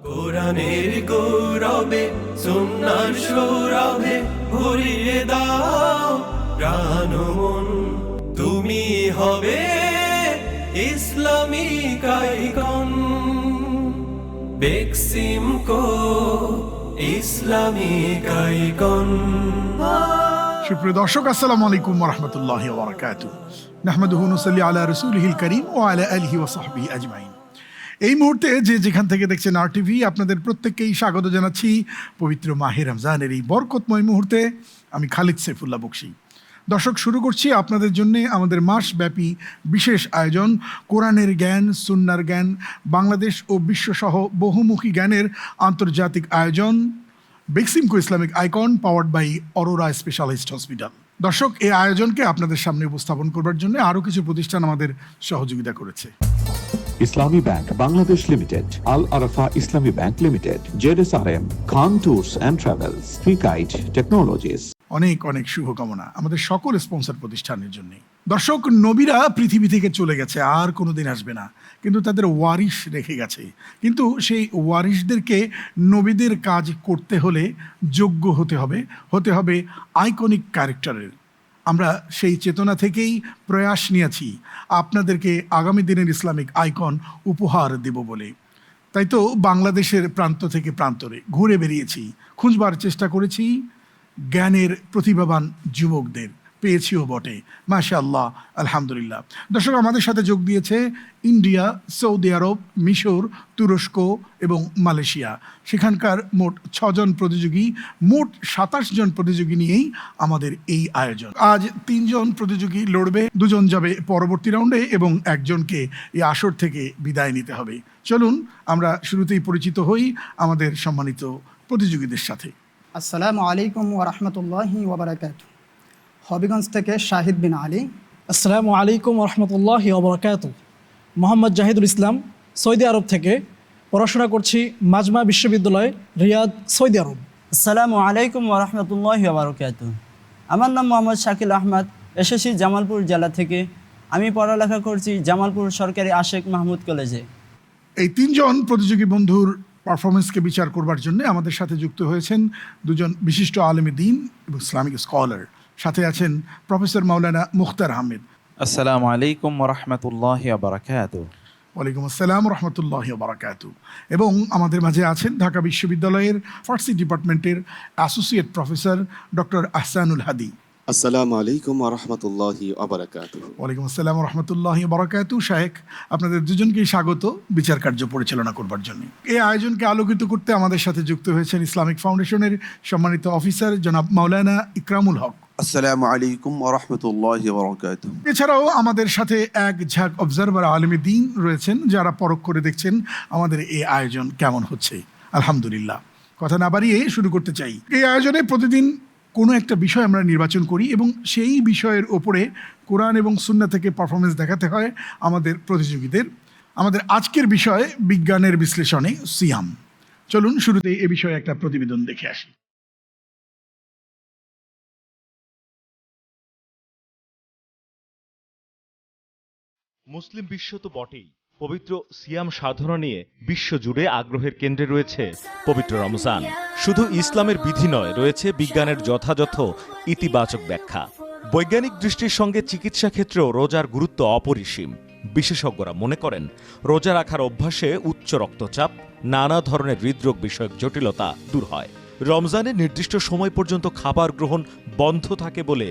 কোরআনের গৌরবে সুন্নাহর সৌরভে ভরিয়ে দাও প্রাণ ও মন। তুমি হবে Islamic icon. Beximco Islamic icon. সুপ্রিয় দর্শক, আসসালামু আলাইকুম ওয়া রাহমাতুল্লাহি ওয়া বারাকাতুহু। নাহমাদুহু ওয়া নুসাল্লি আলা রাসূলিহিল কারীম ওয়া আলা আলিহি ওয়া সাহবিহি আজমাইন। এই মুহূর্তে যে যেখান থেকে দেখছেন RTV, আপনাদের প্রত্যেককেই স্বাগত জানাচ্ছি পবিত্র মাহে রমজানের এই বরকতময় মুহূর্তে। আমি খালিদ সাইফুল্লাহ বকশী। দর্শক, শুরু করছি আপনাদের জন্য আমাদের মাসব্যাপী বিশেষ আয়োজন কোরআনের জ্ঞান, সুন্নাহর জ্ঞান, বাংলাদেশ ও বিশ্বসহ বহুমুখী জ্ঞানের আন্তর্জাতিক আয়োজন Beximco Islamic icon, powered by Aurora specialist hospital. দর্শক, এই আয়োজনকে আপনাদের সামনে উপস্থাপন করবার জন্য আরও কিছু প্রতিষ্ঠান আমাদের সহযোগিতা করেছে। Islami Bank Bangladesh Limited, Al Arafah Islami Bank Limited, JSRM, Khan Tours and Travels, Freekite Technologies. অনেক অনেক শুভকামনা আমাদের সকল স্পন্সর প্রতিষ্ঠানের জন্য। দর্শক, নবীরা পৃথিবী থেকে চলে গেছে, আর কোনোদিন আসবে না, কিন্তু তাদের ওয়ারিশ রেখে গেছে। কিন্তু সেই ওয়ারিশদেরকে নবীদের কাজ করতে হলে যোগ্য হতে হবে আইকনিক ক্যারেক্টারের। আমরা সেই চেতনা থেকেই প্রয়াস নিয়েছি আপনাদেরকে আগামী দিনের ইসলামিক আইকন উপহার দেব বলে। তাই তো বাংলাদেশের প্রান্ত থেকে প্রান্তরে ঘুরে বেরিয়েছি, খুঁজবার চেষ্টা করেছি জ্ঞানের প্রতিভাবান যুবকদের। পেয়েছিও বটে, মাশাআল্লাহ, আলহামদুলিল্লাহ। দর্শক, আমাদের সাথে যোগ দিয়েছে ইন্ডিয়া, সৌদি আরব, মিশর, তুরস্ক এবং মালয়েশিয়া। সেখানকার মোট 6 জন প্রতিযোগী, মোট 27 জন প্রতিযোগী নিয়েই আমাদের এই আয়োজন। আজ 3 জন প্রতিযোগী লড়বে, 2 জন যাবে পরবর্তী রাউন্ডে এবং 1 জনকে এই আসর থেকে বিদায় নিতে হবে। চলুন আমরা শুরুতেই পরিচিত হই আমাদের সম্মানিত প্রতিযোগীদের সাথে। আসসালামু আলাইকুম ওয়া রাহমাতুল্লাহি ওয়া বারাকাতুহু। হবিগঞ্জ থেকে শাহিদ বিন আলী। আসসালামু আলাইকুম রহমতুল্লাহি ওয়া বারাকাতুহু। মোহাম্মদ জাহিদুল ইসলাম, সৌদি আরব থেকে পড়াশোনা করছি, মাজমা বিশ্ববিদ্যালয়, রিয়াদ, সৌদি আরব। আসসালামু আলাইকুম ওয়া রাহমাতুল্লাহি ওয়া বারাকাতুহু। আমার নাম মোহাম্মদ শাকিল আহমদ, এসেছি জামালপুর জেলা থেকে। আমি পড়ালেখা করছি জামালপুর সরকারি আশেক মাহমুদ কলেজে। এই 3 জন প্রতিযোগী বন্ধুর পারফরমেন্সকে বিচার করবার জন্য আমাদের সাথে যুক্ত হয়েছেন 2 জন বিশিষ্ট আলেমে দ্বীন এবং ইসলামিক স্কলার। সাথে আছেন প্রফেসর মাওলানা মুখতার আহমেদ। আসসালামু আলাইকুম ওয়া রাহমাতুল্লাহি ওয়া বারাকাতুহু। ওয়ালাইকুম আসসালাম রহমতুল্লাহি ওয়া বারাকাতুহু। এবং আমাদের মাঝে আছেন ঢাকা বিশ্ববিদ্যালয়ের ফার্সি ডিপার্টমেন্টের অ্যাসোসিয়েট প্রফেসর ডক্টর আহসানুল হাদি। আসসালামু আলাইকুম ওয়া রাহমাতুল্লাহি ওয়া বারাকাতুহু। ওয়ালাইকুম আসসালাম রহমতুল্লাহি ওয়া বারাকাতুহু। শায়েখ, আপনাদের দুজনকেই স্বাগত বিচার কার্য পরিচালনা করবার জন্য। এই আয়োজনকে আলোকিত করতে আমাদের সাথে যুক্ত হয়েছেন ইসলামিক ফাউন্ডেশনের সম্মানিত অফিসার জনাব মাওলানা ইকরামুল হক। আসসালামু আলাইকুম ওয়া রাহমাতুল্লাহি ওয়া বারাকাতুহু। এছাড়াও আমাদের সাথে এক ঝাঁক অবজারভার আলেমে দ্বীন রয়েছেন, যারা পরখ করে দেখছেন আমাদের এই আয়োজন কেমন হচ্ছে। আলহামদুলিল্লাহ। কথা না বাড়িয়ে শুরু করতে চাই। এই আয়োজনে প্রতিদিন কোনো একটা বিষয় আমরা নির্বাচন করি এবং সেই বিষয়ের ওপরে কোরআন এবং সুন্নাহ থেকে পারফরমেন্স দেখাতে হয় আমাদের প্রতিযোগীদের। আমাদের আজকের বিষয় বিজ্ঞানের বিশ্লেষণে সিয়াম। চলুন শুরুতে এ বিষয়ে একটা প্রতিবেদন দেখে আসি। মুসলিম বিশ্ব তো বটেই, পবিত্র সিয়াম সাধনা নিয়ে বিশ্বজুড়ে আগ্রহের কেন্দ্রে রয়েছে পবিত্র রমজান। শুধু ইসলামের বিধি নয়, রয়েছে বিজ্ঞানের যথাযথ ইতিবাচক ব্যাখ্যা। বৈজ্ঞানিক দৃষ্টির সঙ্গে চিকিৎসা ক্ষেত্রেও রোজার গুরুত্ব অপরিসীম। বিশেষজ্ঞরা মনে করেন রোজা রাখার অভ্যাসে উচ্চ রক্তচাপ, নানা ধরনের হৃদরোগ বিষয়ক জটিলতা দূর হয়। রমজানে নির্দিষ্ট সময় পর্যন্ত খাবার গ্রহণ বন্ধ থাকে বলে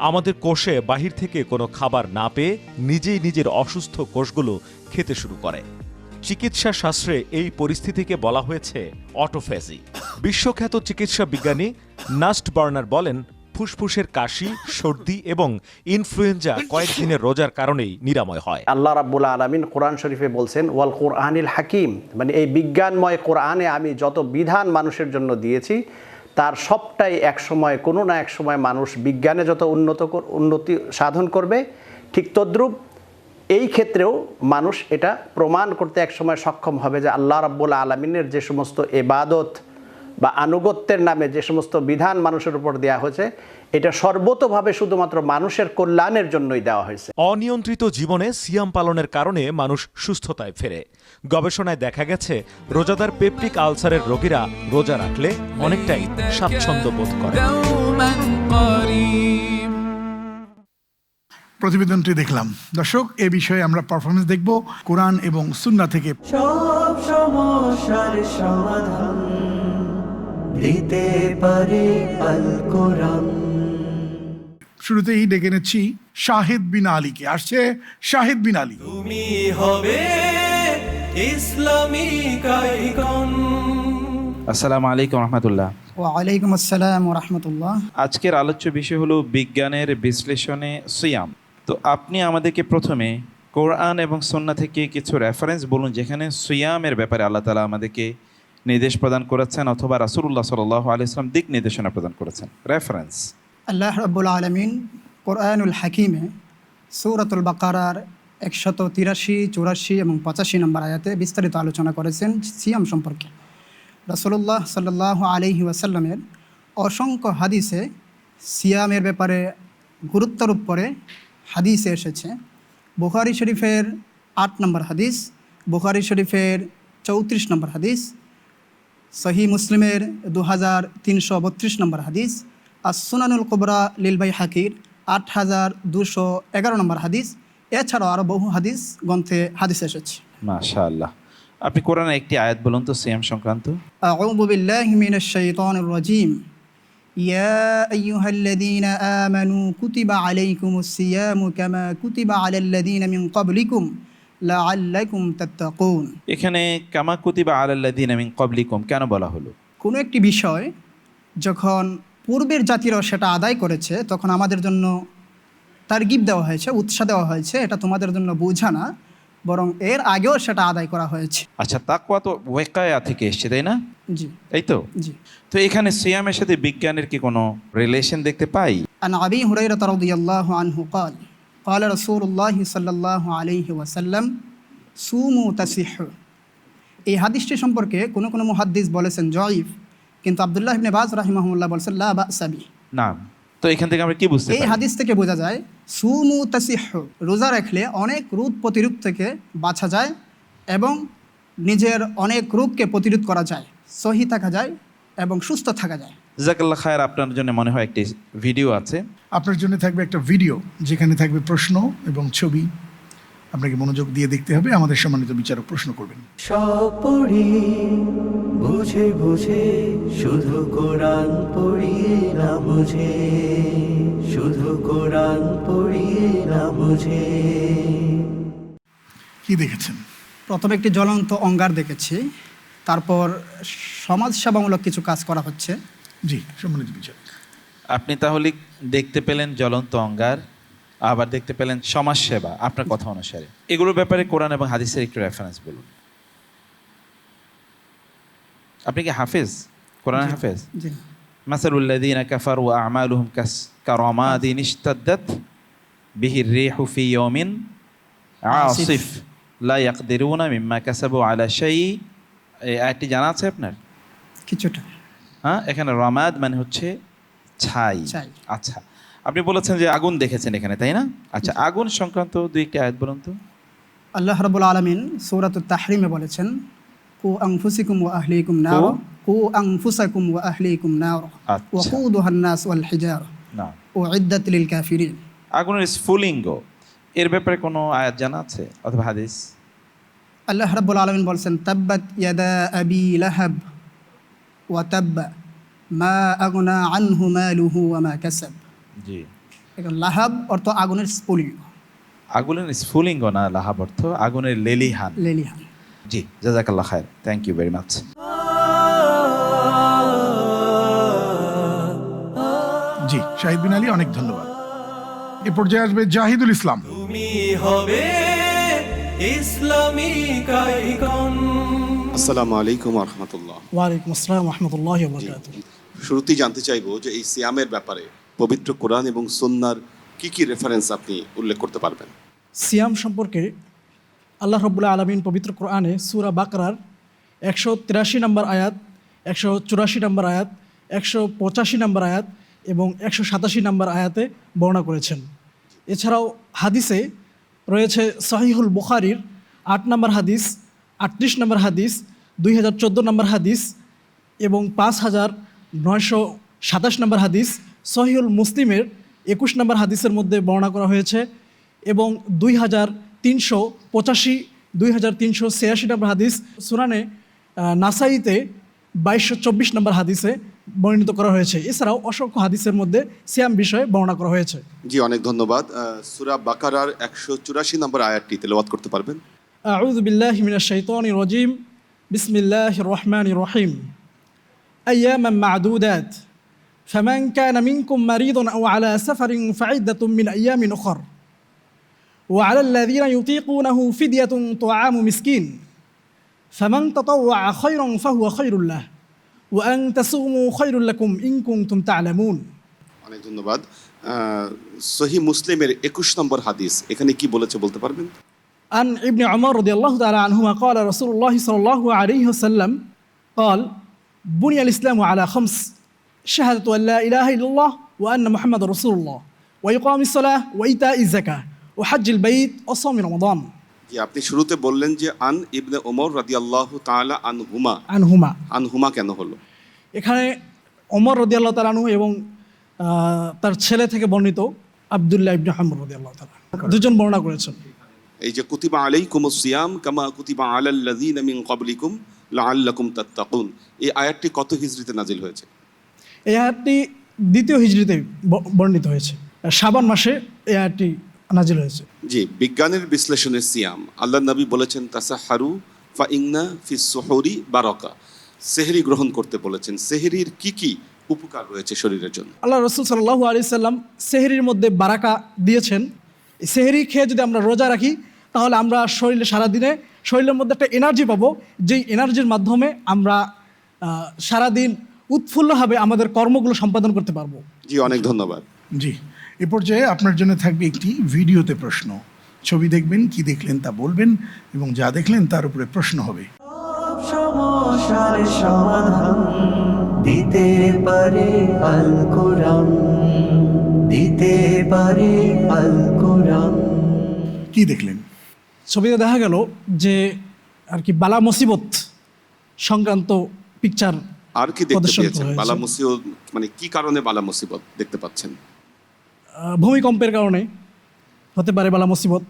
আমাদের কোষে বাহির থেকে কোনো খাবার না পেয়ে নিজেই নিজের অসুস্থ কোষগুলো খেতে শুরু করে। চিকিৎসা শাস্ত্রে এই পরিস্থিতিকে বলা হয়েছে অটোফেজি। বিশ্বখ্যাত চিকিৎসা বিজ্ঞানী নাস্ট বার্নার বলেন, ফুসফুসের কাশি, সর্দি এবং ইনফ্লুয়েঞ্জা কয়েকদিনের রোজার কারণেই নিরাময় হয়। আল্লাহ রাব্বুল আলামিন কোরআন শরীফে বলছেন, ওয়াল কোরআনিল হাকিম, মানে এই বিজ্ঞানময় কোরআনে আমি যত বিধান মানুষের জন্য দিয়েছি তার সবটাই একসময় কোনো না এক সময় মানুষ বিজ্ঞানে যত উন্নতি সাধন করবে, ঠিক তদ্রূপ এই ক্ষেত্রেও মানুষ এটা প্রমাণ করতে একসময় সক্ষম হবে যে আল্লাহ রাব্বুল আলামিনের যে সমস্ত ইবাদত বা আনুগত্যের নামে যে সমস্ত বিধান মানুষের উপর দেওয়া হয়েছে, এটা সর্বতোভাবে শুধুমাত্র মানুষের কল্যাণের জন্যই দেওয়া হয়েছে। অনিয়ন্ত্রিত জীবনে সিয়াম পালনের কারণে মানুষ সুস্থতায় ফেরে। গবেষণায় দেখা গেছে রোজাদার পেপটিক আলসারের রোগীরা রোজা রাখলে অনেকটাই স্বাচ্ছন্দ্য বোধ করে। প্রতিবেদনটি দেখলাম। দর্শক, এ বিষয়ে আমরা পারফরমেন্স দেখব কোরআন এবং সুন্নাহ থেকে। সব সমস্যার সমাধান দিতে পারে আল কোরআন। শুরুতেই ডেকে নিচ্ছি শাহিদ বিন আলীকে। আসছে শাহিদ বিন আলী। তুমি হবে ইসলামিক আইকন। আসসালামু আলাইকুম রহমতুল্লাহ। ওয়ালাইকুম আসসালাম রহমতুল্লাহ। আজকের আলোচ্য বিষয় হলো বিজ্ঞানের বিশ্লেষণে সিয়াম। তো আপনি আমাদেরকে প্রথমে কোরআন এবং সুন্নাহ থেকে কিছু রেফারেন্স বলুন যেখানে সিয়ামের ব্যাপারে আল্লাহ তাআলা আমাদেরকে নির্দেশ প্রদান করেছেন অথবা রাসূলুল্লাহ সাল্লাল্লাহু আলাইহি ওয়াসাল্লাম দিক নির্দেশনা প্রদান করেছেন। রেফারেন্স। আল্লাহ রাব্বুল আলামিন কোরআনুল হাকিমে সূরাতুল বাকারার 183, 84 এবং 85 নম্বর আয়াতে বিস্তারিত আলোচনা করেছেন সিয়াম সম্পর্কে। রাসূলুল্লাহ সাল্লাল্লাহু আলাইহি ওয়াসাল্লামের অসংখ্য হাদিসে সিয়ামের ব্যাপারে গুরুত্বারোপ করে হাদিসে এসেছে। বুখারী শরীফের 8 নম্বর হাদিস, বুখারী শরীফের 34 নম্বর হাদিস, সহিহ মুসলিমের 2332 নম্বর হাদিস, আস-সুনানুল কুবরা লিল বাইহাকির 8211 নম্বর হাদিস, এছাড়াও আরও বহু হাদিস গ্রন্থে হাদিস এসেছে। মাশাআল্লাহ। আপনি কোরআনের একটি আয়াত বলুন তো সিয়াম সংক্রান্ত। আউযু বিল্লাহি মিনাশ শাইতানির রাজীম। ইয়া আইয়ুহাল্লাযীনা আমানু কুতিবা আলাইকুমুস সিয়ামু কামা কুতিবা আলাল্লাযীনা মিন ক্বাবলিকুম লাআল্লাকুম তাত্তাকুন। এখানে কামা কুতিবা আলাল্লাযীনা মিন ক্বাবলিকুম কেন বলা হলো? কোনো একটি বিষয় যখন পূর্বের জাতিরা সেটা আদায় করেছে তখন আমাদের জন্য তারগিব দেওয়া হয়েছে, উৎসাহ দেওয়া হয়েছে, এটা তোমাদের জন্য বোঝা না, বরং এর আগেও সেটা আদায় করা হয়েছে। আচ্ছা, তাকওয়া তো ওয়াকায়া থেকে এসেছে, তাই না? জি, এই তো। জি। তো এখানে সিয়ামের সাথে বিজ্ঞানের কি কোনো রিলেশন দেখতে পাই? আন আবি হুরায়রা রাদিয়াল্লাহু আনহু قال قال رسول الله صلى الله عليه وسلم সুমু তাসিহু। এই হাদিসটি সম্পর্কে কোনো কোনো মুহাদ্দিস বলেছেন জয়ীফ, কিন্তু আব্দুল্লাহ ইবনে বাজ রাহিমাহুল্লাহ বলেছেন লা বা'সা বি। না, তো এখান থেকে আমরা কি বুঝতে পারি? এই হাদিস থেকে বোঝা যায় সুমু তাসিহু, রোজা রাখলে অনেক রোগ প্রতিরোধ থেকে বাঁচা যায় এবং নিজের অনেক রোগকে প্রতিরোধ করা যায়, সহি থাকা যায় এবং সুস্থ থাকা যায়। জাযাকাল্লাহ খায়র। আপনার জন্য মনে হয় একটি ভিডিও আছে। আপনার জন্য থাকবে একটা ভিডিও যেখানে থাকবে প্রশ্ন এবং ছবি। আপনাকে মনোযোগ দিয়ে দেখতে হবে। আমাদের সম্মানিত বিচারক প্রশ্ন করবেন। সব পড়ি বুঝে বুঝে, শুধু কোরআন পড়ি না বুঝে, শুধু কোরআন পড়ি না বুঝে। কি দেখেছেন? প্রথমে একটি জ্বলন্ত অঙ্গার দেখেছি, তারপর সমাজ সেবামূলক কিছু কাজ করা হচ্ছে। জি, সম্মানিত বিচারক। আপনি তাহলে দেখতে পেলেন জ্বলন্ত অঙ্গার, আবার দেখতে পেলেন সমাজ সেবা। আপনার কথা অনুসারে এগুলোর ব্যাপারে কোরআন এবং হাদিসের একটু রেফারেন্স বলুন। আপনি কি হাফেজ, কোরআন হাফেজ? জি। মাসালুল্লাযীনা কাফারু ওয়া আমালুহুম কারামাদিন ইশতাদ্দাত বিহির রিহু ফি ইয়াওমিন আসিফ লা ইয়াকদিরুনা মিম্মা কাসাবু আলা শাই। এই আয়াতটি জানা আছে আপনার? কিছুটা। হ্যাঁ, এখানে রামাদ মানে হচ্ছে ছাই। আচ্ছা, আপনি বলেছেন যে আগুন দেখেছেন এখানে, তাই না? আচ্ছা, আগুন সংক্রান্ত দুই একটি আয়াত বলুন তো। আল্লাহ রাব্বুল আলামিন সূরাতুত তাহরিমে বলেছেন কু আনফুসিকুম ওয়া আহলিকুম নার, কু আনফুসাকুম ওয়া আহলিকুম নার ওয়া কুদুহান নাস ওয়াল হিজারা উইদ্দাত লিল কাফিরিন। আগুনের স্ফুলিঙ্গ এর ব্যাপারে কোনো আয়াত জানা আছে অথবা হাদিস? আল্লাহ রাব্বুল আলামিন বলেছেন তাব্বাত ইয়াদা আবি লাহাব ওয়া তাব্বা মা আগনা আনহু মালুহু ওয়া মা কাসাব। জি। এখন লাহাব অর্থ আগুনের স্ফুলিঙ্গ। আগুনের স্ফুলিঙ্গ না, লাহাব অর্থ আগুনের লেলিহান। লেলিহান। জি, জাযাকাল্লাহ খায়র। Thank you very much. জি, শাহিদ বিন আলী, অনেক ধন্যবাদ। এ পর্যায়ে আসবে জাহিদুল ইসলাম। তুমি হবে ইসলামিক আইকন। আসসালামু আলাইকুম ওয়া রাহমাতুল্লাহ। ওয়ালাইকুম আসসালাম ওয়া রাহমাতুল্লাহি ওয়া বারাকাতুহু। শুরুতেই জানতে চাইবো যে এই সিয়ামের ব্যাপারে পবিত্র কোরআন এবং সুন্নাহর কি কি রেফারেন্স আপনি উল্লেখ করতে পারবেন? সিয়াম সম্পর্কে আল্লাহ রাব্বুল আলামিন পবিত্র কোরআনে সূরা বাকরার 183 নম্বর আয়াত 184 নম্বর আয়াত, 185 নম্বর আয়াত এবং 187 নম্বর আয়াতে বর্ণনা করেছেন। এছাড়াও হাদিসে রয়েছে সহিহুল বুখারীর 8 নম্বর হাদিস, 38 নম্বর হাদিস, 2014 নম্বর হাদিস এবং 5927 নম্বর হাদিস, সহিহুল মুসলিমের 21 নম্বর হাদিসের মধ্যে বর্ণনা করা হয়েছে এবং 2385, 2386 নম্বর হাদিস সুনানে নাসাইতে 2224 নম্বর হাদিসে বর্ণিত করা হয়েছে। এছাড়াও অসংখ্য হাদিসের মধ্যে সিয়াম বিষয়ে বর্ণনা করা হয়েছে। জি, অনেক ধন্যবাদ। সূরা বাকারার 184 নম্বর আয়াতটি তেলাওয়াত করতে পারবেন? আউযু বিল্লাহি মিনাশ শাইতানির রাজিম, বিসমিল্লাহির রহমানির রহিম। আইয়ামান মা'দুদাত, ফামান কানা মিনকুম মারিদান আও আলা সাফারিন ফা'iদ্দাতুম মিন আইয়ামিন উখর, ওয়া আলাল্লাযীনা ইউতীকুনাহু ফিদয়াতুন তু'আমু মিসকিন, ফামান তাতাওয়া খায়রান ফাহুয়া খায়রুল লাহ, ওয়া আন তাসুমু খায়রুল লাকুম ইন কুনতুম তা'লামুন। অনেক ধন্যবাদ। সহিহ মুসলিমের 21 নম্বর হাদিস এখানে কি বলেছে বলতে পারবেন? عن ابن عمر رضي الله تعالى عنهما قال رسول الله صلى الله عليه وسلم قال بني الإسلام على 5: شهادة أن لا إله إلا الله وأن محمد رسول الله وإقام الصلاة وإيتاء الزكاة وحج البيت وصوم رمضان. জি, আপনি শুরুতে বললেন যে আন ইবনে ওমর রাদিয়াল্লাহু তাআলা আনহুমা কেন হলো? এখানে ওমর রাদিয়াল্লাহু তাআলা আনহু এবং তার ছেলে থেকে বর্ণিত আব্দুল্লাহ ইবনে আমর রাদিয়াল্লাহু তাআলা দুজন বর্ণনা করেছেন। এই যে কুতিবা আলাইকুমুস সিয়াম কামা কুতিবা আলাল্লাযীনা মিন ক্বাবলিকুম লাআল্লাকুম তাত্তাকুন, এই আয়াতটি কত হিজরিতে নাজিল হয়েছে? এই আয়াতটি 2য় হিজরিতে বর্ণিত হয়েছে, শাবান মাসে এই আয়াতটি নাজিল হয়েছে। জি, বিজ্ঞানের বিশ্লেষণে সিয়াম, আল্লাহর নবী বলেছেন তাসাহারু ফা ইন্না ফিস সুহুরি বারাকা, সেহরি গ্রহণ করতে বলেছেন। সেহরির কি কি উপকার রয়েছে শরীরের জন্য? আল্লাহ রাসূল সাল্লাল্লাহু আলাইহি সাল্লাম সেহরির মধ্যে বারাকা দিয়েছেন। সেহরি খেয়ে যদি আমরা রোজা রাখি তাহলে আমরা সারাদিনে শরীরের মধ্যে একটা এনার্জি পাবো, যেই এনার্জির মাধ্যমে আমরা সারাদিন উৎফুল্লভাবে আমাদের কর্মগুলো সম্পাদন করতে পারবো। জি, অনেক ধন্যবাদ। জি, এ পর্যায়ে আপনার জন্য থাকবে একটি ভিডিওতে প্রশ্ন। ছবি দেখবেন, কি দেখলেন তা বলবেন এবং যা দেখলেন তার উপরে প্রশ্ন হবে। সমস্যার সমাধান দিতে পারে আল কোরআন, দিতে পারে আল কোরআন। কি দেখলেন? ছবিতে দেখা গেল যে আর কি বালা মুসিবত সংক্রান্ত পিকচার। আর কি দেখতে পেয়েছেন? বালা মুসিবত মানে কি কারণে বালা মুসিবত দেখতে পাচ্ছেন? ভূমিকম্পের কারণে হতে পারে বালা মুসিবত।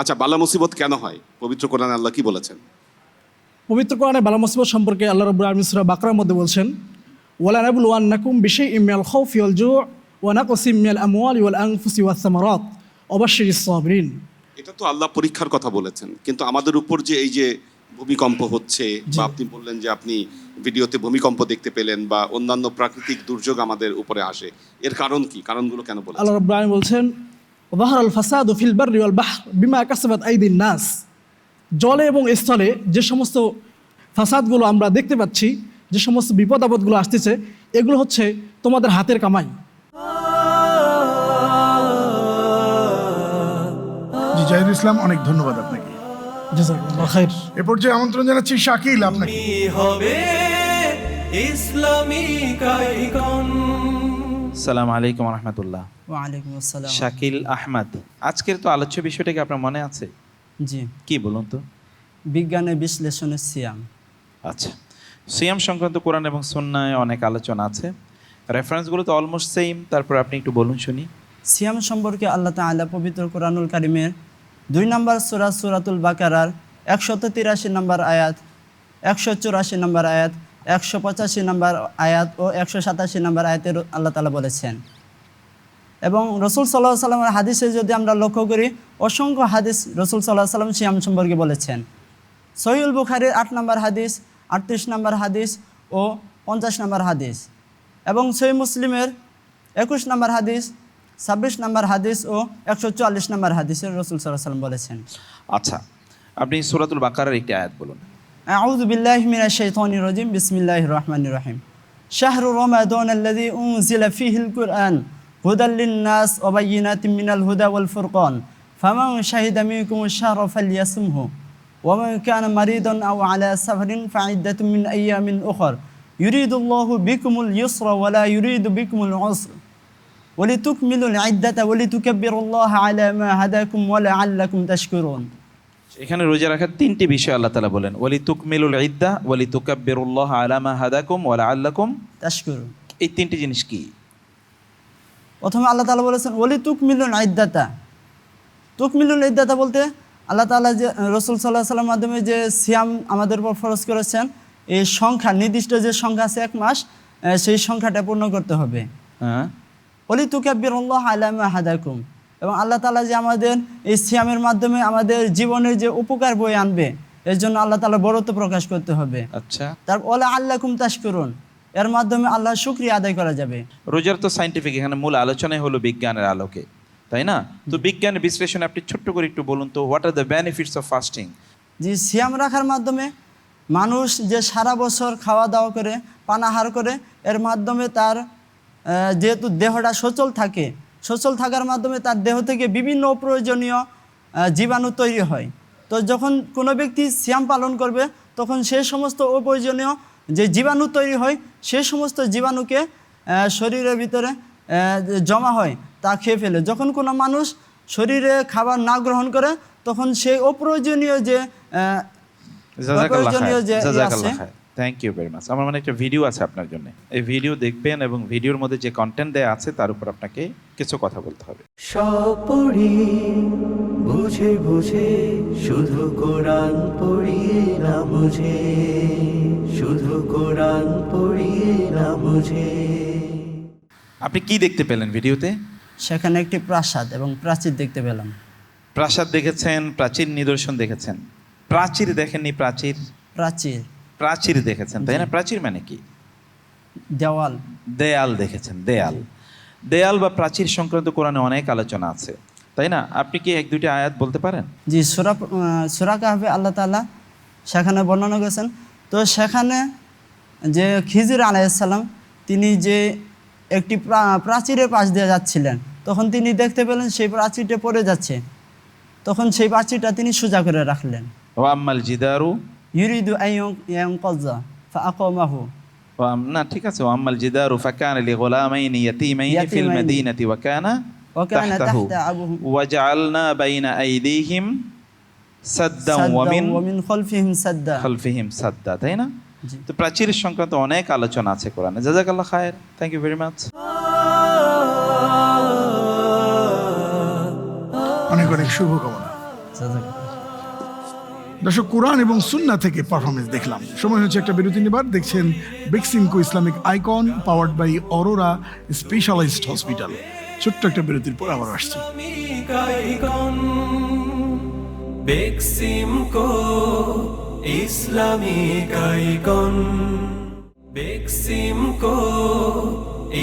আচ্ছা, বালা মুসিবত কেন হয়? পবিত্র কোরআনে আল্লাহ কি বলেছেন? পবিত্র কোরআনে বালা মুসিবত সম্পর্কে আল্লাহ রাব্বুল আলামিন সূরা বাকারার মধ্যে বলছেন, ওয়ালা নাবলুওয়ান্নাকুম বিশাইইম মিনাল খাউফি ওয়াল জু' ওয়া নাকসিম মিনাল আমওয়ালি ওয়াল আনফুসি ওয়াস সামারাত ওয়া বাশশিরিস সাবিরিন। এটা তো আল্লাহ পরীক্ষার কথা বলেছেন, কিন্তু আমাদের উপর যে এই যে ভূমিকম্প হচ্ছে, বা আপনি বললেন যে আপনি ভিডিওতে ভূমিকম্প দেখতে পেলেন বা অন্যান্য প্রাকৃতিক দুর্যোগ আমাদের উপরে আসে, এর কারণ কি? কারণগুলো কেন বলেছেন? আল্লাহ রাব্বুল আলামিন বলছেন, যাহারাল ফাসাদু ফিল বাররি ওয়াল বাহর বিমা কাসাবাত আইদিন নাস। জলে এবং স্থলে যে সমস্ত ফাসাদগুলো আমরা দেখতে পাচ্ছি, যে সমস্ত বিপদ আপদগুলো আসতেছে, এগুলো হচ্ছে তোমাদের হাতের কামাই। জি, জাহিদুল ইসলাম, অনেক ধন্যবাদ আপনাকে। জাযাকাল্লাহু খাইর। এ পর্যায়ে আমন্ত্রণ জানাচ্ছি শাকিল আপনাকে। কি হবে ইসলামিক আইকন। আসসালামু আলাইকুম রহমতুল্লাহ। ওয়ালাইকুম আসসালাম। শাকিল আহমদ, আজকের তো আলোচ্য বিষয়টা কি আপনার মনে আছে? জি, কি বলুন তো? বিজ্ঞানের বিশ্লেষণে সিয়াম। আচ্ছা, সিয়াম সংক্রান্ত কোরআন এবং সুন্নায় অনেক আলোচনা আছে, রেফারেন্সগুলো তো অলমোস্ট সেম, তারপর আপনি একটু বলুন শুনি। সিয়াম সম্পর্কে আল্লাহ তাআলা পবিত্র কোরআনুল কারিমের 2 নম্বর সূরা সূরাতুল বাকারার 183 নম্বর আয়াত, 184 নম্বর আয়াত, 185 নম্বর আয়াত ও 187 নম্বর আয়াতে আল্লাহ তাআলা বলেছেন। এবং রাসূল সাল্লাল্লাহু আলাইহি ওয়াসাল্লামের হাদিসে যদি আমরা লক্ষ্য করি, অসংখ্য হাদিস রাসূল সাল্লাল্লাহু আলাইহি ওয়াসাল্লাম সিয়াম সম্পর্কে বলেছেন। সহিহুল বুখারীর 8 নম্বর হাদিস, 38 নম্বর হাদিস ও 50 নম্বর হাদিস, এবং সহিহ মুসলিমের 21 নম্বর হাদিস, 26 নম্বর হাদিস ও 144 নম্বর হাদিসে রাসূল সাল্লাল্লাহু আলাইহি ওয়াসাল্লাম বলেছেন। আচ্ছা, আপনি সূরাতুল বাকারার একটি আয়াত বলুন। আউযু বিল্লাহি মিনাশ শাইতানির রাজিম, বিসমিল্লাহির রহমানির রহিম। শাহরু রমাদান আল্লাযী উনজিলা ফীহিল কুরআন হুদাল লিন-নাস ওয়া বায়িনাতিন মিনাল হুদা ওয়াল ফুরকান ফামান শাহিদা মিনকুমুশ শাহরা ফালইয়াসুমহু ওয়া মান কানা মারিদান আও আলা সাফারিন ফাইদ্দাতুম মিন আইয়ামিন উখর ইউরিদুল্লাহু বিকুমুল ইউসরা ওয়ালা ইউরিদু বিকুমুল উসর ওয়ালিতুকমিলুল ইদ্দাতা ওয়ালিতুকাব্বিরুল্লাহা আলা মা হাদাকুম ওয়া লাআল্লাকুম তাশকুরুন। এখানে রোজা রাখার 3টি বিষয় আল্লাহ তাআলা বলেন, ওয়ালি তুকমিলুল ইদ্দা ওয়ালি তুকাব্বিরুল্লাহ আলা মা হাদাকুম ওয়া লাআল্লাকুম তাশকুরুন। এই 3টি জিনিস কি? প্রথমে আল্লাহ তাআলা বলেছেন ওয়ালি তুকমিলুল ইদ্দাতা। তুকমিলুল ইদ্দাতা বলতে আল্লাহ তাআলা যে রাসূল সাল্লাল্লাহু আলাইহি ওয়াসাল্লামের মাধ্যমে যে সিয়াম আমাদের উপর ফরজ করেছেন, এই সংখ্যা নির্দিষ্ট যে সংখ্যা আছে 1 মাস, সেই সংখ্যাটা পূর্ণ করতে হবে। হ্যাঁ, ওয়ালি তুকাব্বিরুল্লাহ আলা মা হাদাকুম, এবং আল্লাহ তাআলা যে আমাদের এই সিয়ামের মাধ্যমে আমাদের জীবনে যে উপকার বয়ে আনবে, এর জন্য আল্লাহ তাআলা বড়ত্ব প্রকাশ করতে হবে। আচ্ছা, তারপর ওয়ালা আল্লাকুম তাশকুরুন, এর মাধ্যমে আল্লাহর শুকরিয়া আদায় করা যাবে। রোজার তো সায়েন্টিফিক, এখানে মূল আলোচনাই হলো বিজ্ঞানের আলোকে, তাই না? তো বিজ্ঞানের বিশ্লেষণে আপনি ছোট্ট করে একটু বলুন তো, what are the benefits of fasting? যে সিয়াম রাখার মাধ্যমে মানুষ যে সারা বছর খাওয়া দাওয়া করে পানাহার করে, এর মাধ্যমে তার যেহেতু দেহটা সচল থাকার মাধ্যমে তার দেহ থেকে বিভিন্ন অপ্রয়োজনীয় জীবাণু তৈরি হয়। তো যখন কোনো ব্যক্তি সিয়াম পালন করবে, তখন সেই সমস্ত অপ্রয়োজনীয় যে জীবাণু তৈরি হয়, সেই সমস্ত জীবাণুকে শরীরের ভিতরে জমা হয়, তা খেয়ে ফেলে। যখন কোনো মানুষ শরীরে খাবার না গ্রহণ করে, তখন সেই অপ্রয়োজনীয় যে আছে। Thank you very much. আমার মানে একটা ভিডিও আছে আপনার জন্য, এই ভিডিও দেখবেন এবং ভিডিওর মধ্যে যে কন্টেন্ট দেয়া আছে তার উপর আপনাকে কিছু কথা বলতে হবে। সব পড়ি বুঝে বুঝে, শুধু কোরআন পড়ি না বুঝে, শুধু কোরআন পড়ি না বুঝে। আপনি কি দেখতে পেলেন ভিডিওতে? সেখানে একটি প্রাসাদ এবং প্রাচীর দেখতে পেলাম। প্রাসাদ দেখেছেন, প্রাচীর নিদর্শন দেখেছেন, প্রাচীর দেখেননি? প্রাচীর দেখেছেন, তাই না? প্রাচীর মানে কি? দেয়াল দেখেছেন। দেয়াল বা প্রাচীর সংক্রান্ত কোরআনে অনেক আলোচনা আছে, তাই না? আপনি কি 1-2টি আয়াত বলতে পারেন? জি, সূরা কাহফে আল্লাহ তাআলা সেখানে বর্ণনা করেছেন। তো সেখানে যে খিজির আলাইহিস সালাম, তিনি যে একটি প্রাচীরের পাশ দিয়ে যাচ্ছিলেন, তখন তিনি দেখতে পেলেন সেই প্রাচীরটা পড়ে যাচ্ছে। তখন সেই প্রাচীরটা তিনি সোজা করে রাখলেন। ওয়া আম্মাল জিদারু ইউরিদু আইয়ানকাযা ফাআকামাহু। না, ঠিক আছে। ওয়া আম্মাল জিদারু ফাকানা লিগুলামাইনি ইয়াতীমাইনি ফিল মাদিনাতি ওয়া কানা তাহতাহু ওয়া জাআলনা বাইনা আইদিহিম সাদ্দান ওয়া মিন খালফিহিম সাদ্দা, তাই না? তো প্রাচীর সংক্রান্ত অনেক আলোচনা আছে কোরআনে। জাযাকাল্লাহ খায়ের, থ্যাংক ইউ ভেরি মাচ। অনেক অনেক শুভকামনা। দর্শক, কোরআন এবং সুন্নাহ থেকে পারফরমেন্স দেখলাম। সময় হচ্ছে একটা বিরতি নেবার। দেখছেন Beximco Islamic icon, powered by Aurora specialised hospital. ছোট্ট একটা বিরতির পর আবার আসছি। Beximco Islamic icon, Beximco